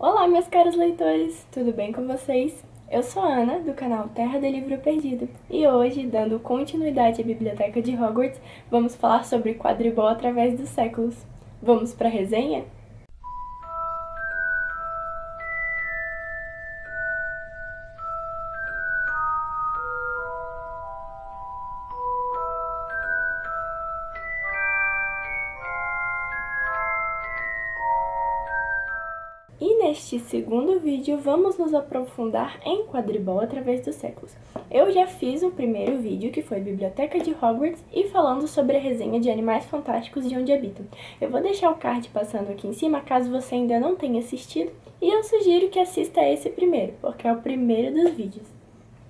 Olá, meus caros leitores, tudo bem com vocês? Eu sou a Ana, do canal Terra do Livro Perdido, e hoje, dando continuidade à Biblioteca de Hogwarts, vamos falar sobre quadribol através dos séculos. Vamos para a resenha? E neste segundo vídeo vamos nos aprofundar em quadribol através dos séculos. Eu já fiz o primeiro vídeo, que foi Biblioteca de Hogwarts, e falando sobre a resenha de Animais Fantásticos de Onde Habitam. Eu vou deixar o card passando aqui em cima, caso você ainda não tenha assistido, e eu sugiro que assista esse primeiro, porque é o primeiro dos vídeos.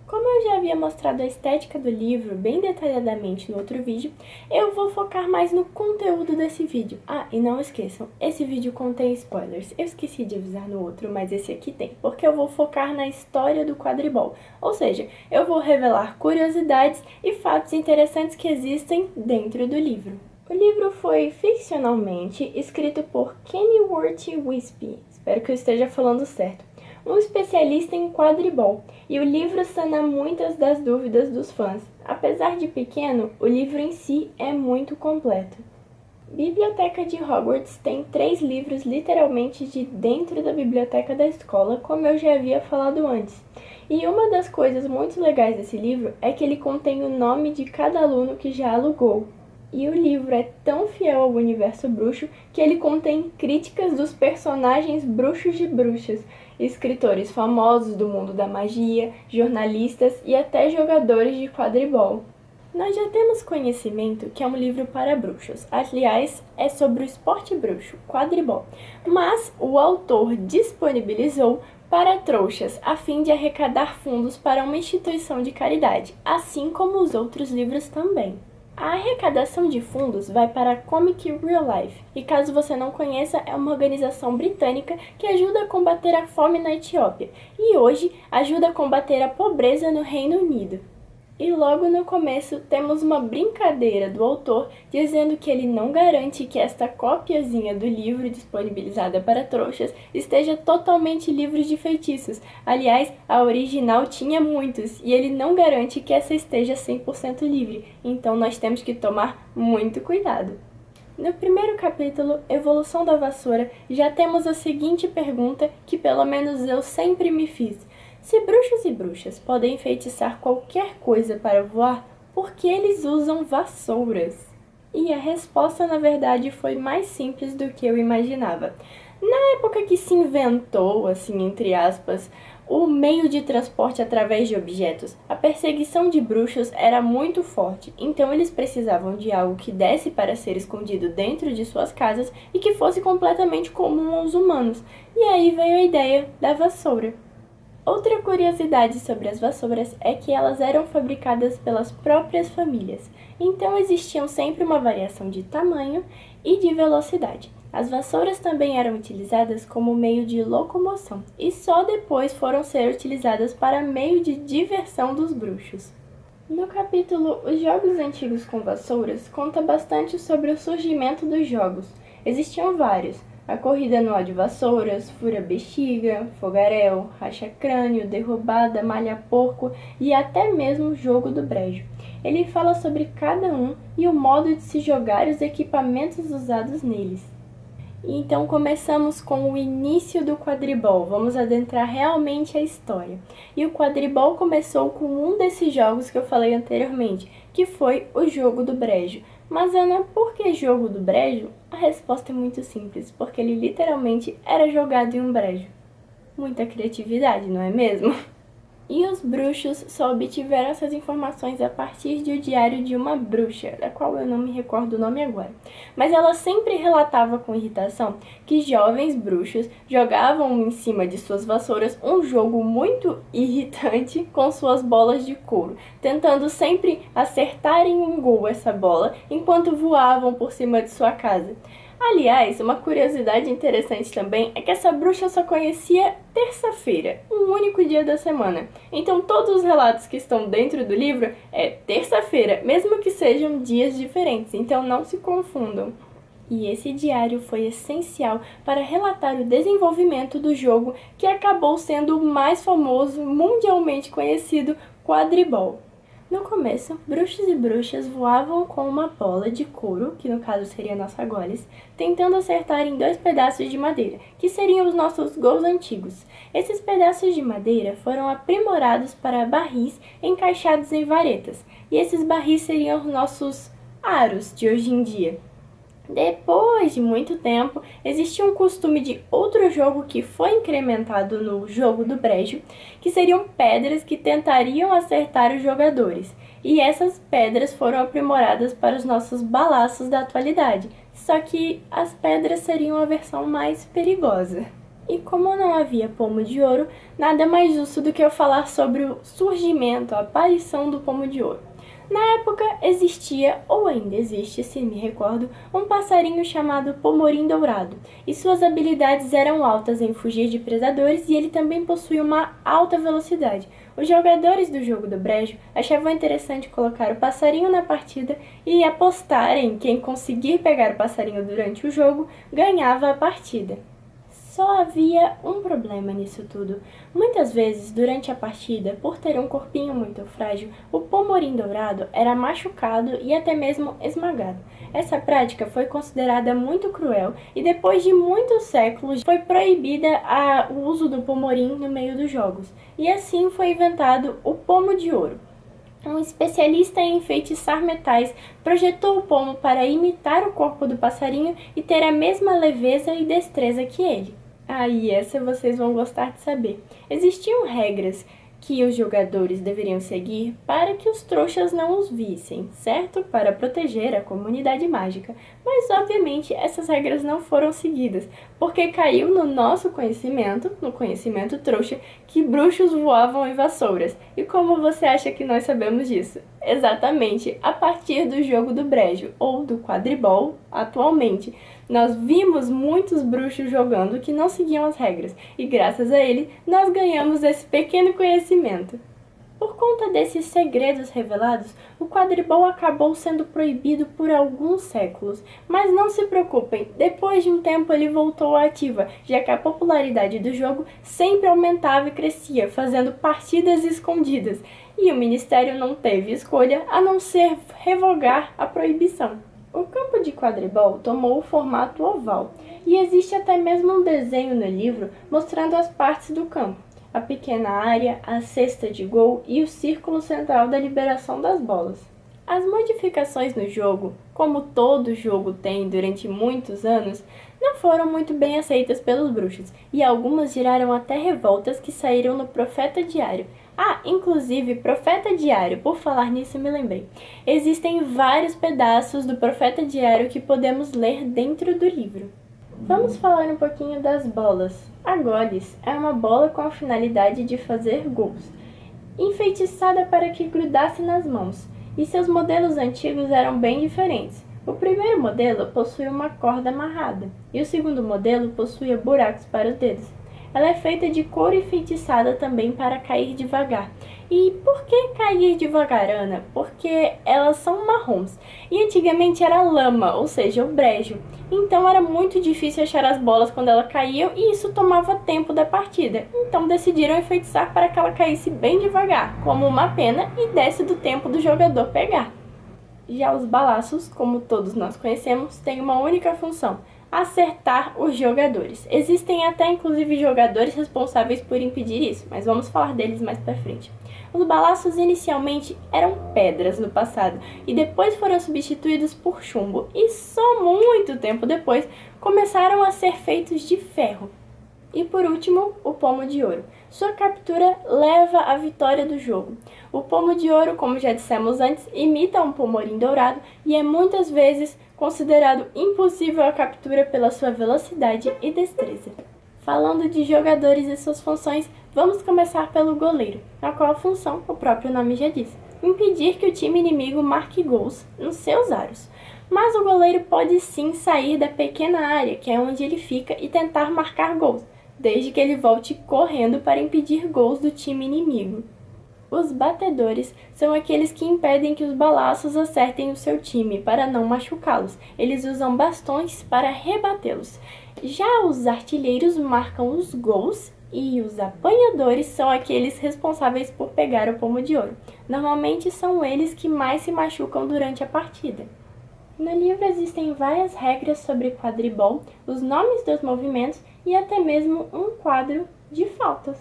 Como eu já havia mostrado a estética do livro bem detalhadamente no outro vídeo, eu vou focar mais no conteúdo desse vídeo. Ah, e não esqueçam, esse vídeo contém spoilers. Eu esqueci de avisar no outro, mas esse aqui tem, porque eu vou focar na história do quadribol. Ou seja, eu vou revelar curiosidades e fatos interessantes que existem dentro do livro. O livro foi ficcionalmente escrito por Kenilworth Whisby, espero que eu esteja falando certo, um especialista em quadribol, e o livro sana muitas das dúvidas dos fãs. Apesar de pequeno, o livro em si é muito completo. Biblioteca de Hogwarts tem 3 livros literalmente de dentro da biblioteca da escola, como eu já havia falado antes. E uma das coisas muito legais desse livro é que ele contém o nome de cada aluno que já alugou. E o livro é tão fiel ao universo bruxo que ele contém críticas dos personagens bruxos e bruxas, escritores famosos do mundo da magia, jornalistas e até jogadores de quadribol. Nós já temos conhecimento que é um livro para bruxos, aliás, é sobre o esporte bruxo, quadribol, mas o autor disponibilizou para trouxas, a fim de arrecadar fundos para uma instituição de caridade, assim como os outros livros também. A arrecadação de fundos vai para a Comic Real Life, e caso você não conheça, é uma organização britânica que ajuda a combater a fome na Etiópia, e hoje ajuda a combater a pobreza no Reino Unido. E logo no começo temos uma brincadeira do autor dizendo que ele não garante que esta copiazinha do livro disponibilizada para trouxas esteja totalmente livre de feitiços. Aliás, a original tinha muitos e ele não garante que essa esteja 100% livre, então nós temos que tomar muito cuidado. No primeiro capítulo, Evolução da Vassoura, já temos a seguinte pergunta que pelo menos eu sempre me fiz. Se bruxos e bruxas podem enfeitiçar qualquer coisa para voar, por que eles usam vassouras? E a resposta, na verdade, foi mais simples do que eu imaginava. Na época que se inventou, assim, entre aspas, o meio de transporte através de objetos, a perseguição de bruxos era muito forte, então eles precisavam de algo que desse para ser escondido dentro de suas casas e que fosse completamente comum aos humanos. E aí veio a ideia da vassoura. Outra curiosidade sobre as vassouras é que elas eram fabricadas pelas próprias famílias, então existiam sempre uma variação de tamanho e de velocidade. As vassouras também eram utilizadas como meio de locomoção e só depois foram ser utilizadas para meio de diversão dos bruxos. No capítulo Os Jogos Antigos com Vassouras, conta bastante sobre o surgimento dos jogos. Existiam vários. A corrida anual de vassouras, fura-bexiga, fogaréu, racha-crânio, derrubada, malha-porco e até mesmo o jogo do brejo. Ele fala sobre cada um e o modo de se jogar e os equipamentos usados neles. Então começamos com o início do quadribol, vamos adentrar realmente a história. E o quadribol começou com um desses jogos que eu falei anteriormente, que foi o jogo do brejo. Mas Ana, por que jogo do brejo? A resposta é muito simples, porque ele literalmente era jogado em um brejo. Muita criatividade, não é mesmo? E os bruxos só obtiveram essas informações a partir de o diário de uma bruxa, da qual eu não me recordo o nome agora. Mas ela sempre relatava com irritação que jovens bruxos jogavam em cima de suas vassouras um jogo muito irritante com suas bolas de couro, tentando sempre acertar em um gol essa bola enquanto voavam por cima de sua casa. Aliás, uma curiosidade interessante também é que essa bruxa só conhecia terça-feira, um único dia da semana. Então todos os relatos que estão dentro do livro é terça-feira, mesmo que sejam dias diferentes, então não se confundam. E esse diário foi essencial para relatar o desenvolvimento do jogo que acabou sendo o mais famoso, mundialmente conhecido quadribol. No começo, bruxos e bruxas voavam com uma bola de couro, que no caso seria nossa Goles, tentando acertar em 2 pedaços de madeira, que seriam os nossos gols antigos. Esses pedaços de madeira foram aprimorados para barris encaixados em varetas, e esses barris seriam os nossos aros de hoje em dia. Depois de muito tempo, existia um costume de outro jogo que foi incrementado no jogo do brejo, que seriam pedras que tentariam acertar os jogadores. E essas pedras foram aprimoradas para os nossos balaços da atualidade, só que as pedras seriam a versão mais perigosa. E como não havia pomo de ouro, nada mais justo do que eu falar sobre o surgimento, a aparição do pomo de ouro. Na época existia, ou ainda existe, se me recordo, um passarinho chamado pomorim dourado, e suas habilidades eram altas em fugir de predadores e ele também possuía uma alta velocidade. Os jogadores do jogo do brejo achavam interessante colocar o passarinho na partida e apostarem quem conseguir pegar o passarinho durante o jogo ganhava a partida. Só havia um problema nisso tudo. Muitas vezes, durante a partida, por ter um corpinho muito frágil, o pomorim dourado era machucado e até mesmo esmagado. Essa prática foi considerada muito cruel e depois de muitos séculos foi proibida o uso do pomorim no meio dos jogos. E assim foi inventado o pomo de ouro. Um especialista em enfeitiçar metais projetou o pomo para imitar o corpo do passarinho e ter a mesma leveza e destreza que ele. E essa vocês vão gostar de saber. Existiam regras que os jogadores deveriam seguir para que os trouxas não os vissem, certo? Para proteger a comunidade mágica. Mas, obviamente, essas regras não foram seguidas, porque caiu no nosso conhecimento, no conhecimento trouxa, que bruxos voavam em vassouras. E como você acha que nós sabemos disso? Exatamente, a partir do jogo do brejo, ou do quadribol, atualmente. Nós vimos muitos bruxos jogando que não seguiam as regras, e graças a ele, nós ganhamos esse pequeno conhecimento. Por conta desses segredos revelados, o quadribol acabou sendo proibido por alguns séculos. Mas não se preocupem, depois de um tempo ele voltou à ativa, já que a popularidade do jogo sempre aumentava e crescia, fazendo partidas escondidas. E o Ministério não teve escolha a não ser revogar a proibição. O campo de quadribol tomou o formato oval, e existe até mesmo um desenho no livro mostrando as partes do campo. A pequena área, a cesta de gol e o círculo central da liberação das bolas. As modificações no jogo, como todo jogo tem durante muitos anos, não foram muito bem aceitas pelos bruxos, e algumas geraram até revoltas que saíram no Profeta Diário. Inclusive, Profeta Diário, por falar nisso me lembrei. Existem vários pedaços do Profeta Diário que podemos ler dentro do livro. Vamos falar um pouquinho das bolas. A Goles é uma bola com a finalidade de fazer gols, enfeitiçada para que grudasse nas mãos, e seus modelos antigos eram bem diferentes. O primeiro modelo possuía uma corda amarrada, e o segundo modelo possuía buracos para os dedos. Ela é feita de couro enfeitiçada também para cair devagar. E por que cair devagar, Ana? Porque elas são marrons. E antigamente era lama, ou seja, o brejo. Então era muito difícil achar as bolas quando elas caíam e isso tomava tempo da partida. Então decidiram enfeitiçar para que ela caísse bem devagar, como uma pena, e desse do tempo do jogador pegar. Já os balaços, como todos nós conhecemos, têm uma única função: acertar os jogadores. Existem até inclusive jogadores responsáveis por impedir isso, mas vamos falar deles mais pra frente. Os balaços inicialmente eram pedras no passado e depois foram substituídos por chumbo e só muito tempo depois começaram a ser feitos de ferro. E por último, o pomo de ouro. Sua captura leva à vitória do jogo. O pomo de ouro, como já dissemos antes, imita um pomorim dourado e é muitas vezes considerado impossível a captura pela sua velocidade e destreza. Falando de jogadores e suas funções, vamos começar pelo goleiro, a qual função o próprio nome já diz: impedir que o time inimigo marque gols nos seus aros. Mas o goleiro pode sim sair da pequena área, que é onde ele fica, e tentar marcar gols, desde que ele volte correndo para impedir gols do time inimigo. Os batedores são aqueles que impedem que os balaços acertem o seu time para não machucá-los. Eles usam bastões para rebatê-los. Já os artilheiros marcam os gols e os apanhadores são aqueles responsáveis por pegar o pomo de ouro. Normalmente são eles que mais se machucam durante a partida. No livro existem várias regras sobre quadribol, os nomes dos movimentos e até mesmo um quadro de faltas.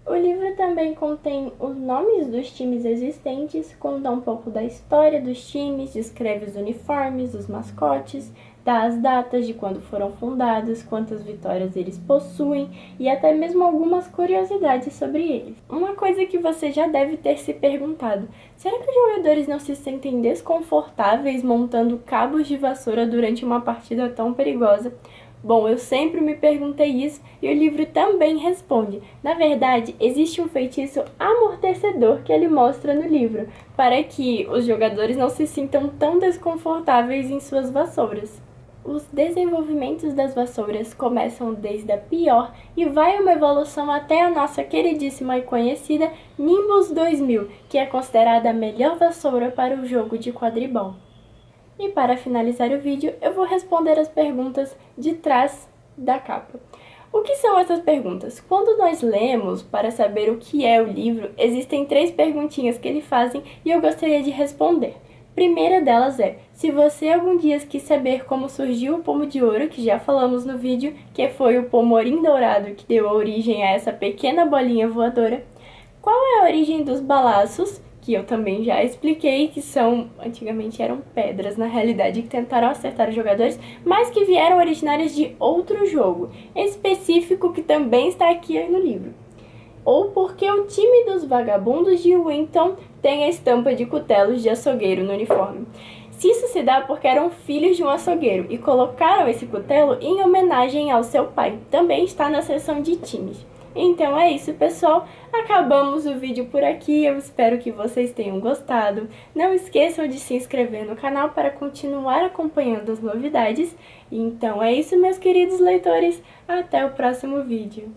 O livro também contém os nomes dos times existentes, conta um pouco da história dos times, descreve os uniformes, os mascotes, dá as datas de quando foram fundados, quantas vitórias eles possuem e até mesmo algumas curiosidades sobre eles. Uma coisa que você já deve ter se perguntado: será que os jogadores não se sentem desconfortáveis montando cabos de vassoura durante uma partida tão perigosa? Bom, eu sempre me perguntei isso e o livro também responde. Na verdade, existe um feitiço amortecedor que ele mostra no livro, para que os jogadores não se sintam tão desconfortáveis em suas vassouras. Os desenvolvimentos das vassouras começam desde a pior e vai uma evolução até a nossa queridíssima e conhecida Nimbus 2000, que é considerada a melhor vassoura para o jogo de quadribol. E para finalizar o vídeo, eu vou responder as perguntas de trás da capa. O que são essas perguntas? Quando nós lemos para saber o que é o livro, existem 3 perguntinhas que ele fazem e eu gostaria de responder. Primeira delas é: se você algum dia quis saber como surgiu o pomo de ouro, que já falamos no vídeo, que foi o pomorim dourado que deu origem a essa pequena bolinha voadora. Qual é a origem dos balaços, que eu também já expliquei, que antigamente eram pedras, na realidade, que tentaram acertar os jogadores, mas que vieram originárias de outro jogo, específico que também está aqui no livro. Ou porque o time dos vagabundos de Winton tem a estampa de cutelos de açougueiro no uniforme. Se isso se dá porque eram filhos de um açougueiro e colocaram esse cutelo em homenagem ao seu pai. Também está na seção de times. Então é isso, pessoal. Acabamos o vídeo por aqui. Eu espero que vocês tenham gostado. Não esqueçam de se inscrever no canal para continuar acompanhando as novidades. Então é isso, meus queridos leitores. Até o próximo vídeo.